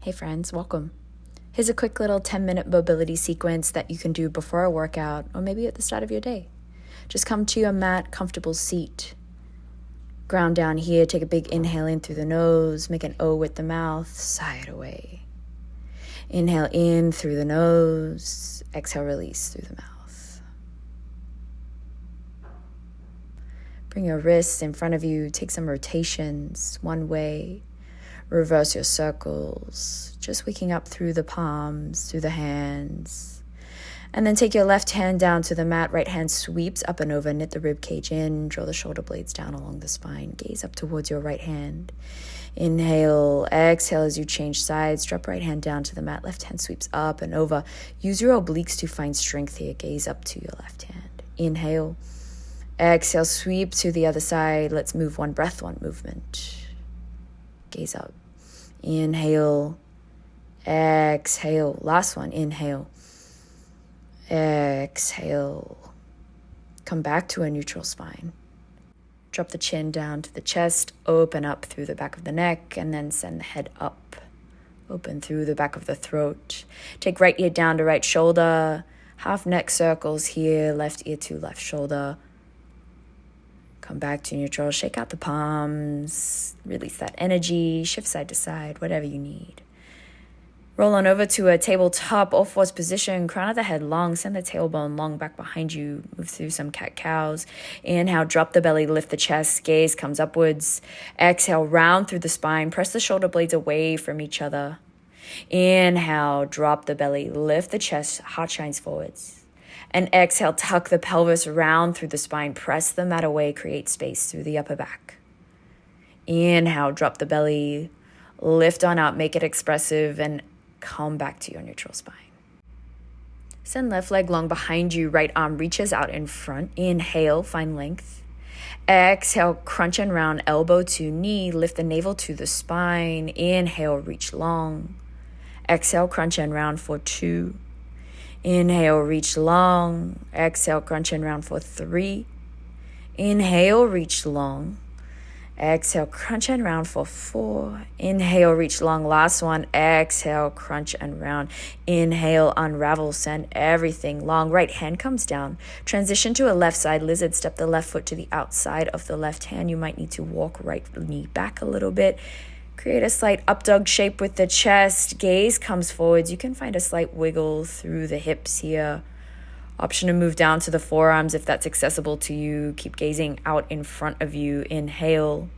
Hey friends, welcome. Here's a quick little 10-minute mobility sequence that you can do before a workout or maybe at the start of your day. Just come to your mat, comfortable seat. Ground down here, take a big inhale in through the nose, make an O with the mouth, sigh it away. Inhale in through the nose, exhale, release through the mouth. Bring your wrists in front of you, take some rotations one way. Reverse your circles, just waking up through the palms, through the hands. And then take your left hand down to the mat, right hand sweeps up and over, knit the rib cage in, draw the shoulder blades down along the spine, gaze up towards your right hand. Inhale, exhale as you change sides, drop right hand down to the mat, left hand sweeps up and over. Use your obliques to find strength here, gaze up to your left hand. Inhale, exhale, sweep to the other side. Let's move one breath, one movement. Gaze up. Inhale, exhale. Last one, inhale, exhale. Come back to a neutral spine. Drop the chin down to the chest, open up through the back of the neck, and then send the head up. Open through the back of the throat. Take right ear down to right shoulder. Half neck circles here, left ear to left shoulder. Come back to neutral, shake out the palms, release that energy, shift side to side, whatever you need. Roll on over to a tabletop, all fours position, crown of the head long, send the tailbone long back behind you, move through some cat-cows. Inhale, drop the belly, lift the chest, gaze comes upwards. Exhale, round through the spine, press the shoulder blades away from each other. Inhale, drop the belly, lift the chest, heart shines forwards. And exhale, tuck the pelvis round through the spine. Press the mat away, create space through the upper back. Inhale, drop the belly, lift on up, make it expressive, and come back to your neutral spine. Send left leg long behind you, right arm reaches out in front. Inhale, find length. Exhale, crunch and round, elbow to knee, lift the navel to the spine. Inhale, reach long. Exhale, crunch and round for 2. Inhale, reach long. Exhale, crunch and round for 3. Inhale, reach long. Exhale, crunch and round for 4. Inhale, reach long. Last one. Exhale, crunch and round. Inhale, unravel, send everything long. Right hand comes down. Transition to a left side lizard. Step the left foot to the outside of the left hand. You might need to walk right knee back a little bit. Create a slight up dog shape with the chest. Gaze comes forwards. You can find a slight wiggle through the hips here. Option to move down to the forearms if that's accessible to you. Keep gazing out in front of you. Inhale.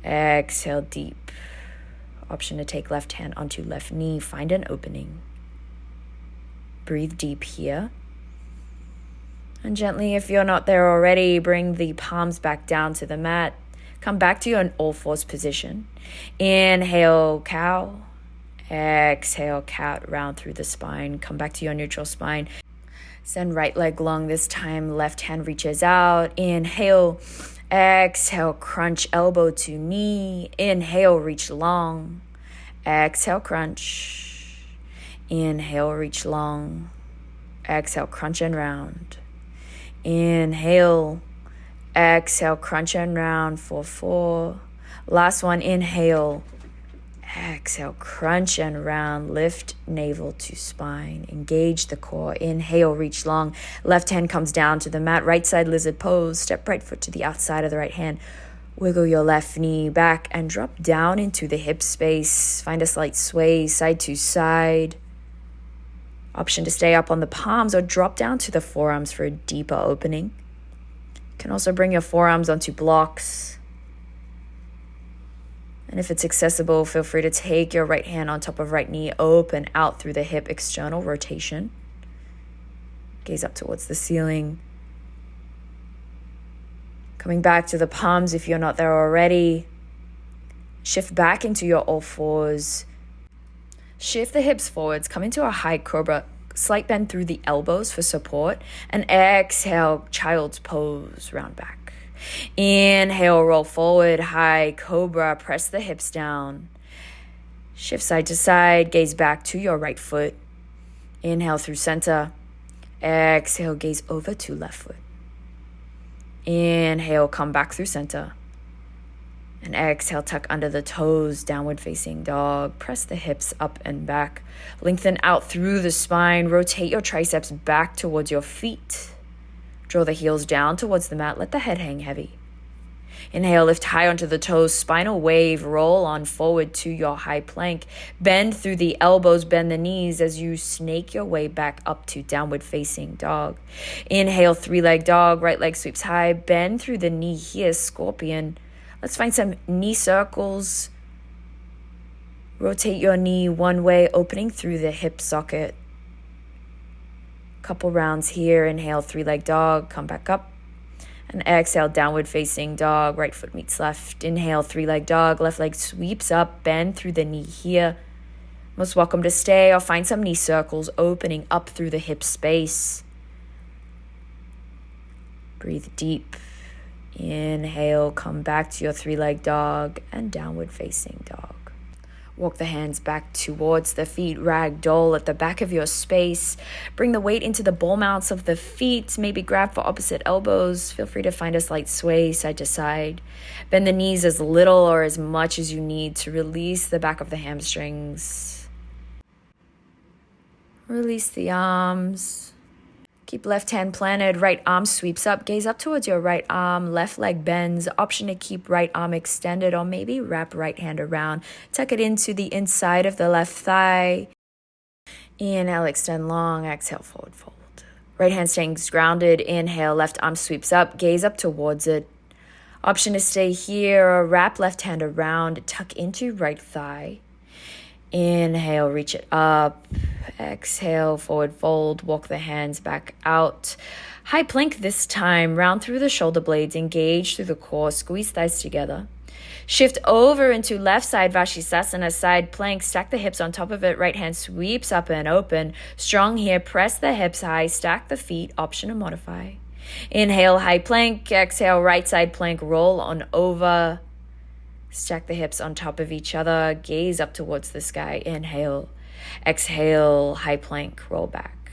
Exhale deep. Option to take left hand onto left knee. Find an opening. Breathe deep here. And gently, if you're not there already, bring the palms back down to the mat. Come back to your all fours position. Inhale, cow. Exhale, cat, round through the spine. Come back to your neutral spine. Send right leg long this time. Left hand reaches out. Inhale, exhale, crunch, elbow to knee. Inhale, reach long. Exhale, crunch. Inhale, reach long. Exhale, crunch and round. Inhale. Exhale, crunch and round for 4. Last one, inhale. Exhale, crunch and round. Lift navel to spine. Engage the core. Inhale, reach long. Left hand comes down to the mat. Right side lizard pose. Step right foot to the outside of the right hand. Wiggle your left knee back and drop down into the hip space. Find a slight sway side to side. Option to stay up on the palms or drop down to the forearms for a deeper opening. You can also bring your forearms onto blocks. And if it's accessible, feel free to take your right hand on top of right knee, open out through the hip, external rotation. Gaze up towards the ceiling. Coming back to the palms if you're not there already. Shift back into your all fours. Shift the hips forwards, come into a high cobra. Slight bend through the elbows for support. And exhale, child's pose, round back. Inhale, roll forward, high cobra. Press the hips down. Shift side to side, gaze back to your right foot. Inhale through center. Exhale, gaze over to left foot. Inhale, come back through center. And exhale, tuck under the toes, downward facing dog. Press the hips up and back. Lengthen out through the spine. Rotate your triceps back towards your feet. Draw the heels down towards the mat. Let the head hang heavy. Inhale, lift high onto the toes, spinal wave, roll on forward to your high plank. Bend through the elbows, bend the knees as you snake your way back up to downward facing dog. Inhale, 3-leg dog, right leg sweeps high, bend through the knee here, scorpion. Let's find some knee circles. Rotate your knee one way, opening through the hip socket. Couple rounds here. Inhale, 3-leg dog, come back up. And exhale, downward facing dog, right foot meets left. Inhale, 3-leg dog, left leg sweeps up, bend through the knee here. Most welcome to stay or find some knee circles opening up through the hip space. Breathe deep. Inhale, come back to your 3-leg dog and downward facing dog. Walk the hands back towards the feet, ragdoll at the back of your space. Bring the weight into the ball mounts of the feet. Maybe grab for opposite elbows. Feel free to find a slight sway side to side. Bend the knees as little or as much as you need to release the back of the hamstrings. Release the arms. Keep left hand planted, right arm sweeps up, gaze up towards your right arm, left leg bends, option to keep right arm extended or maybe wrap right hand around. Tuck it into the inside of the left thigh. Inhale, extend long, exhale, forward fold. Right hand staying grounded, inhale, left arm sweeps up, gaze up towards it. Option to stay here or wrap left hand around, tuck into right thigh. Inhale, reach it up. Exhale, forward fold, walk the hands back out. High plank this time, round through the shoulder blades, engage through the core, squeeze thighs together. Shift over into left side Vashisthasana, side plank, stack the hips on top of it, right hand sweeps up and open. Strong here, press the hips high, stack the feet, option to modify. Inhale, high plank, exhale, right side plank, roll on over. Stack the hips on top of each other, gaze up towards the sky, inhale. Exhale, high plank, roll back.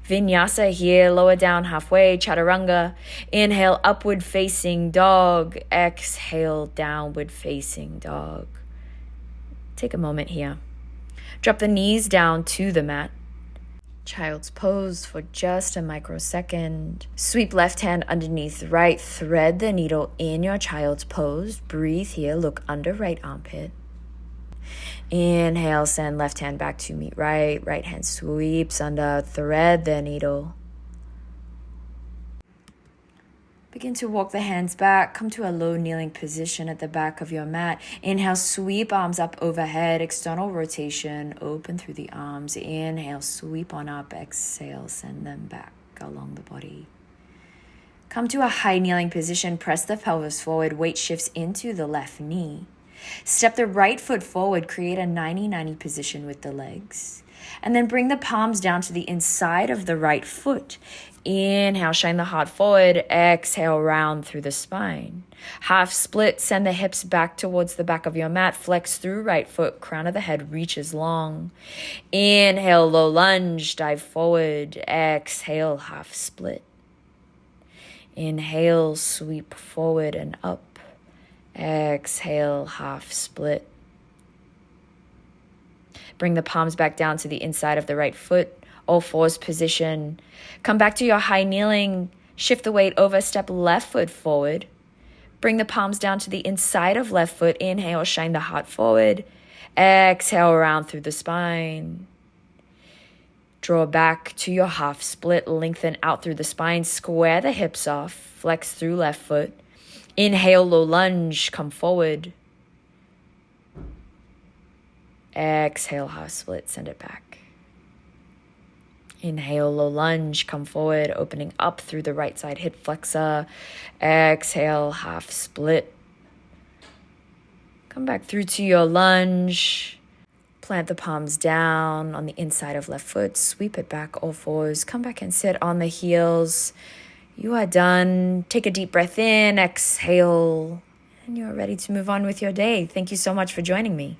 Vinyasa here, lower down halfway, chaturanga. Inhale, upward facing dog. Exhale, downward facing dog. Take a moment here. Drop the knees down to the mat. Child's pose for just a microsecond. Sweep left hand underneath right. Thread the needle in your child's pose. Breathe here. Look under right armpit. Inhale, send left hand back to meet right. Right hand sweeps under. Thread the needle. Begin to walk the hands back. Come to a low kneeling position at the back of your mat. Inhale, sweep arms up overhead. External rotation. Open through the arms. Inhale, sweep on up. Exhale, send them back along the body. Come to a high kneeling position. Press the pelvis forward. Weight shifts into the left knee. Step the right foot forward. Create a 90-90 position with the legs. And then bring the palms down to the inside of the right foot. Inhale, shine the heart forward. Exhale, round through the spine. Half split, send the hips back towards the back of your mat. Flex through right foot, crown of the head reaches long. Inhale, low lunge, dive forward. Exhale, half split. Inhale, sweep forward and up. Exhale, half split. Bring the palms back down to the inside of the right foot. All fours position. Come back to your high kneeling. Shift the weight over. Step left foot forward. Bring the palms down to the inside of left foot. Inhale, shine the heart forward. Exhale, round through the spine. Draw back to your half split. Lengthen out through the spine. Square the hips off. Flex through left foot. Inhale, low lunge. Come forward. Exhale, half split. Send it back. Inhale, low lunge. Come forward. Opening up through the right side hip flexor. Exhale, half split. Come back through to your lunge. Plant the palms down on the inside of left foot. Sweep it back, all fours. Come back and sit on the heels. You are done. Take a deep breath in. Exhale. And you're ready to move on with your day. Thank you so much for joining me.